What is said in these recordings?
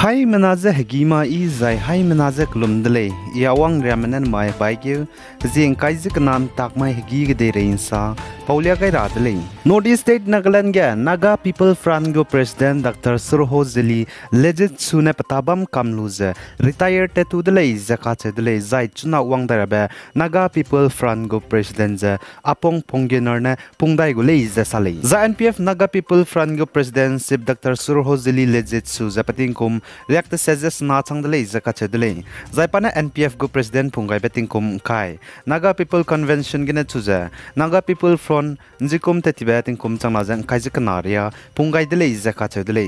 Hai menaze hegima izai hai menaze klumdle yawang ramanan mai baigyu zing kaizik nan takmai hegi gede reinsa paulia kai radle Northeast State Nagaland ga Naga People Front go President Dr. Surho Zili legit sune patabam kamluze retired tetu dele zakat dele zai chuna wang darabe Naga People Front go President za apong ponggener ne pungdai go le za sale za NPF Naga People Front go President Sip Dr. Surho Zili legit su zapating kum react says na chang dele zakat dele zai pana NPF go President pungai beting kum kai Naga People Convention gene chuza Naga People Front njikum tetiba ting kum chang na jang kaijik naria pungai dele zakat dele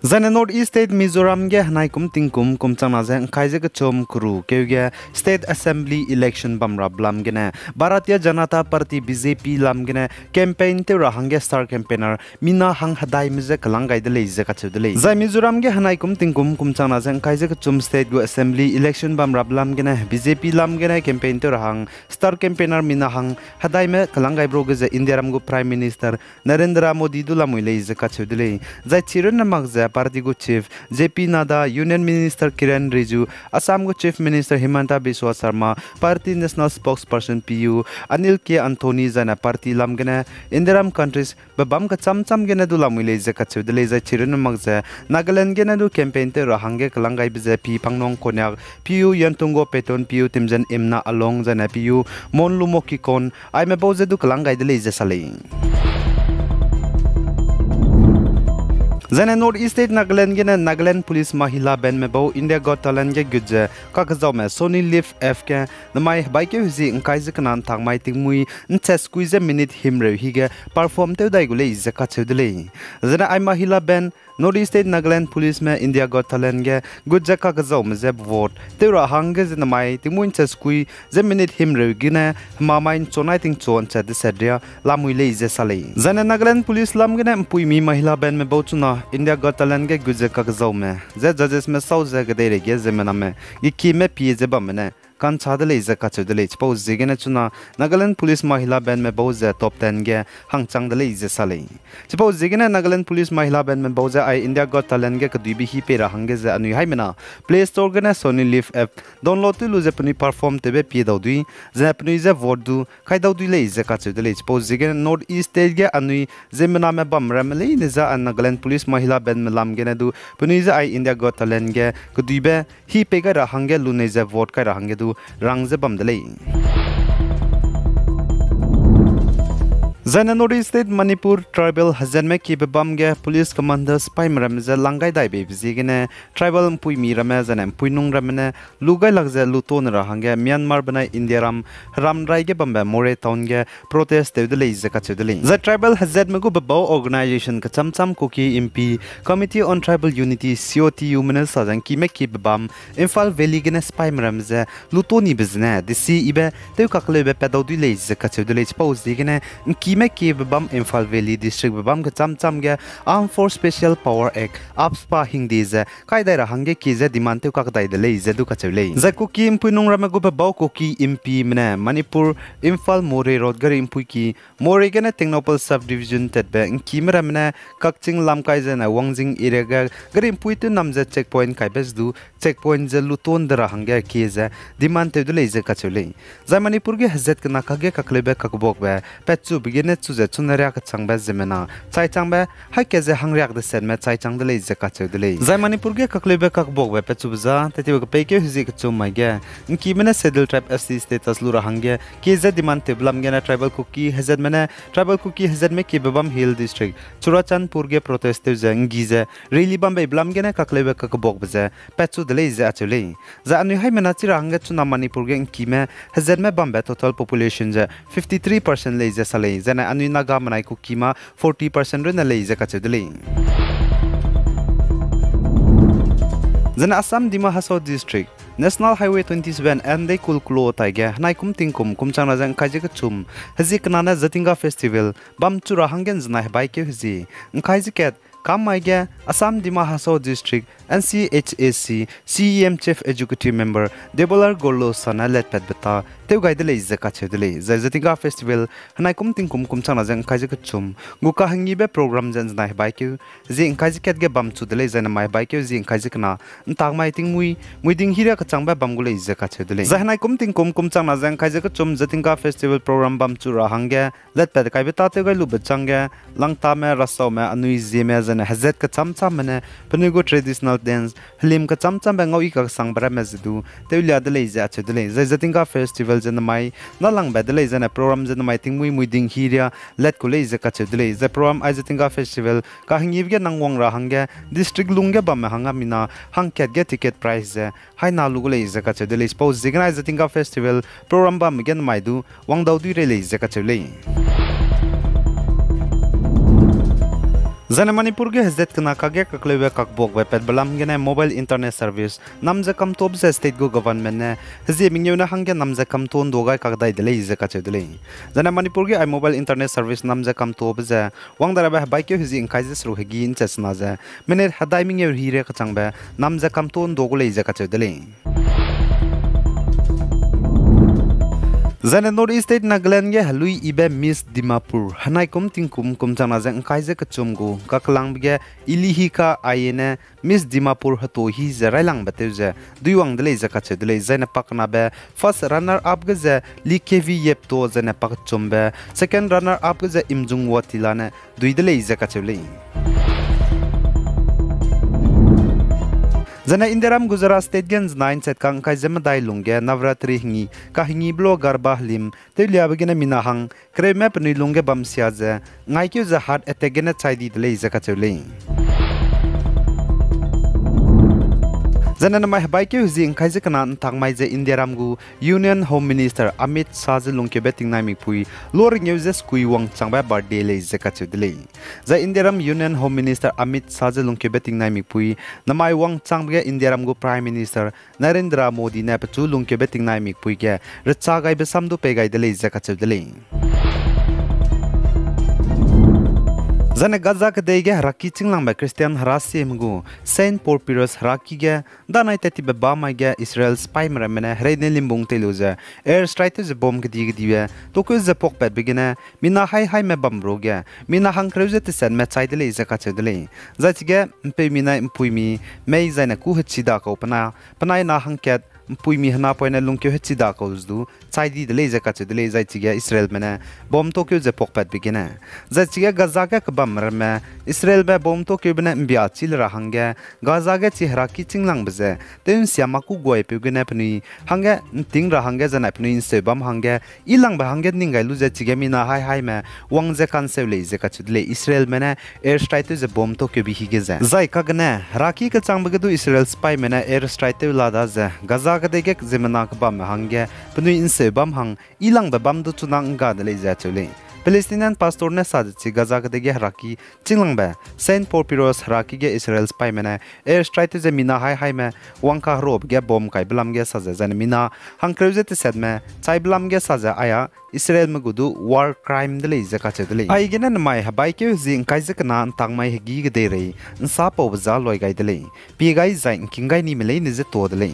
Zane Northeast State Mizoram ge hanai kum tingkum kum chang na jang kaijik chom kuru keuge State Assembly election bamra blam gene Bharatiya Janata Party BJP lam gene campaign te rahange star campaigner mina hang hadai mize kalangai dele zakat dele Zai Mizoram ge hanai kum tingkum kum chang na jang kaijik chom state go assembly election bamra blam gene BJP lam gene campaign te rahang star campaigner mina hang hadai me kalangai bro ge India ram go Prime Minister Narendra Modi dula muile zakat dele Zai chiren namak za party go chief JP Nada Union Minister Kiran Rijiju Assam go Chief Minister Himanta Biswa Sharma Party National Spokesperson PU Anil K Anthony zana party lam gena Indiram countries babam ka cham gena dula muile zakat dele za chiren magza Nagaland gena du campaign te rahange kalangai BJP pangnong konyak PU yantungo peton PU timjan imna along zana PU monlumoki kon ai me boze du kalangai dele za sale Zane Northeast State Nagaland gena Nagaland Police Mahila Ben me bau India Got Talent ge gudje kakazau me Sony Live F ke namai baike huzi ngkai zikanan thangmai tingmui nche squeeze minute himre hige perform te dai gule zakat chudle Zana ai Mahila Ben Northeast State Nagaland Police me India Got Talent ge gudje kakazau me zeb vote te ra hange namai tingmui nche squeeze ze minute himre gine mamain chonai ting chon cha de sedria lamui le ze sale Zana Nagaland Police lam gene mpui mi Mahila Ben me bau chuna India Got Talent ge gudje kakazau me ze judges me sau ze ge de ge zemena me gi me pie ze bamne kan chadale zakat chudale chpo zigena chuna Nagaland Police Mahila Band me boze top 10 ge hangchang dale ze sale chpo zigena Nagaland Police Mahila Band me boze ai India Got Talent ge kdubi hi pe rahange ze anu haimena Play Store ge na Sony Live app download tu lu ze pani perform tebe pi daudui ze pani ze vote du khai daudui le zakat chudale chpo zigena North East State ge anu zemena me bam ramle ne za Nagaland Police Mahila Band me lam ge na du pani ze ai India Got Talent ge kduibe hi pe ga rahange lu ne ze vote ka rahange du rangze bamdale Zana Northeast State Manipur Tribal Hazanme ki bam ge police commander spy ramze langai dai be bizigene tribal pui mi ramazan pui nung ramne lugai lagze luton rahange Myanmar bana India ram rai ge bambe more town ge protest de le zakat de the tribal hazanme go babo organization ka chamcham koki MP Committee on Tribal Unity COTU mena sajang ki me ki bam Imphal Valley ge spy ramze lutoni bizne de si ibe te kakle be pedau le zakat de le pause digene Kime ki babam Imphal Valley District babam ka cham ge Armed Force Special Power Act apspa hingdi ze kaidai ra hange ki ze demand te kak dai de le ze du ka chele za ku ki impui nong ram go ba ko ki MP mena Manipur Imphal More Road gar impui ki More ge na Tengnopal Subdivision tet be ki mera mena kakching lam kai ze na wangjing irega gar impui tu nam ze checkpoint kai bes du checkpoint ze luton dra hange ki ze demand te de le ze ka chele za Manipur ge hazet kana kage kakle be kakbok be petchu ne chuze chunaria ka changba zemena chai changba haike ze hangriak de sen me chai chang de le ze ka chudle zai Manipur ge kaklebe kak bok be pe chubza teti ka pe ke hizi ka chum mai ge ki mena Saddle Tribe SC status lura hange ki ze demand te blam ge na tribal cookie hazard mena tribal cookie hazard me ki babam hill district Churachandpur ge protest te zangi ze really bambe blam ge na kaklebe kak bok be pe chudle ze achule za anu hai mena chi rang ge chuna Manipur ge ki me hazard me bambe total population ze 53% le ze sale Zana anu Naga manai ko kima 40% rena le zakat chudle Zana Assam Dima Hasao District National Highway 27 and they kulkulo taige nai kum tingkum kumchang na jang kaje ka chum haji kanana Zatinga Festival bam chura hangen jna bai ke haji ngai jiket kam mai ge Assam Dima Hasao District NCHAC CEM Chief Executive Member Debolar Gorlo Sana let pet beta teu gai de lei zaka che de lei zatinga festival hanai kum ting kum chana jang kai ka chum guka hangi be program jan nai bai ku jing kai ket ge bam chu de lei jana mai bai ku jing kai kana ntang mai ting mui ding hira ka chang ba bam gu lei zaka che de lei hanai kum ting kum chana jang kai ka chum zatinga festival program bam chu ra hangge let pet kai beta teu gai lu be changge lang ta me rasaw me anui zeme jana hazet ka cham mane panigo traditional dance hlim ka cham ba ngoi ka sang bara me zidu teu lia de lei za che de lei zatinga festival jan mai na lang ba de lei jan program jan mai ting mui ding hiria let ko lei za ka che de lei za program ai zatinga festival ka hangi ge nangwang ra hangge district lungge ba me hanga mina hang ket ge ticket price hai na lu lei za ka che de lei suppose zigna ai zatinga festival program ba me gen mai du wang dau du re lei za ka che lei Zane Manipur ge hazet kana kage kaklewe kakbok we pet balam gene mobile internet service namje kam top ze state go government ne hazi mingyo na hangge namje kam ton dogai kakdai dele ize ka chedele Zane Manipur ge I mobile internet service namje kam top ze wang dara ba bike hizi in kaizes ro hegi in chesna ze mene hadai mingyo hire ka changba namje kam ton dogole ize ka chedele Zane Northeast State Nagaland ge halui ibe Miss Dimapur hanai kum ting kum chana jang kaise ka chumgu kaklang ge ilihi ka ayene Miss Dimapur hato hi zarailang bateuze duiwang dele zaka chedele zane pakna be first runner up ge ze likevi yepto zane pak chumbe second runner up ge ze imjung watilane duidele zaka chele Zana Indiram Gujarat State Gens 9 set kang kai zemadai lungge navratri hingi ka hingi blo garba hlim te liabagena minahang kreme pni lungge bam siaze ngai kyu za heart attack gena chaidi dele zaka chule Zana na mai bai kyu zing kai zekana thang mai ze Indiram gu Union Home Minister Amit Shah lungke beting nai mi pui lor news kui wang changba birthday le zaka chudle za Indiram Union Home Minister Amit Shah lungke beting nai mi pui namai wang changbe Indiram gu Prime Minister Narendra Modi na pachu lungke beting nai mi pui ge racha gai be samdu pe gai dele zaka chudle Zane Gaza ke dege haraki chinglang ba Christian harasi mgu Saint Paul Piros haraki ge danai teti be ba mai ge Israel spy mramene hreine limbung teluza air strike ze bomb ge diwe to ko ze pok pet begene mina hai me bamro ge mina hang kreuze te sen me chai dele ze ka chedele za chige mpe mina mpui mi mei zane ku hchida ko panai na hang ket pui mi hna poina lungkyo hchida ko zdu chaidi dele ze ka chedele za chige Israel mena bom to kyo ze pok pet begene za chige Gaza ke bam rame Israel be bom to kyo bena mbia chil ra hangge Gaza ge chihra ki chinglang bze ten siama ku goi pe gene pni hangge ting ra hangge jana pni se bam hangge ilang ba hangge ningai lu ze chige mina hai me wang ze kan se le ze ka chudle Israel mena air strike ze bom to kyo bi hige za zai ka gane raki ka chang bge du Israel spy mena air strike la da ze Gaza ga de ge zemana ka bam hangge pni in se bam hang ilang ba bam du chunang ga de le za chule Palestinian pastor ne sadchi Gaza ke dege haraki chinglang ba Saint Paul Piros haraki ge Israel spy mena air strike ze mina hai me wangka rob ge bom kai blam ge saza zan mina hangkreuze te sedme chai blam ge saza aya Israel magudu war crime de le zaka chedle ai gena mai habai ke jing kai zakna tang mai hegi ge de re sa po za loi gai de le pi gai zain kingai ni mele ni ze to de le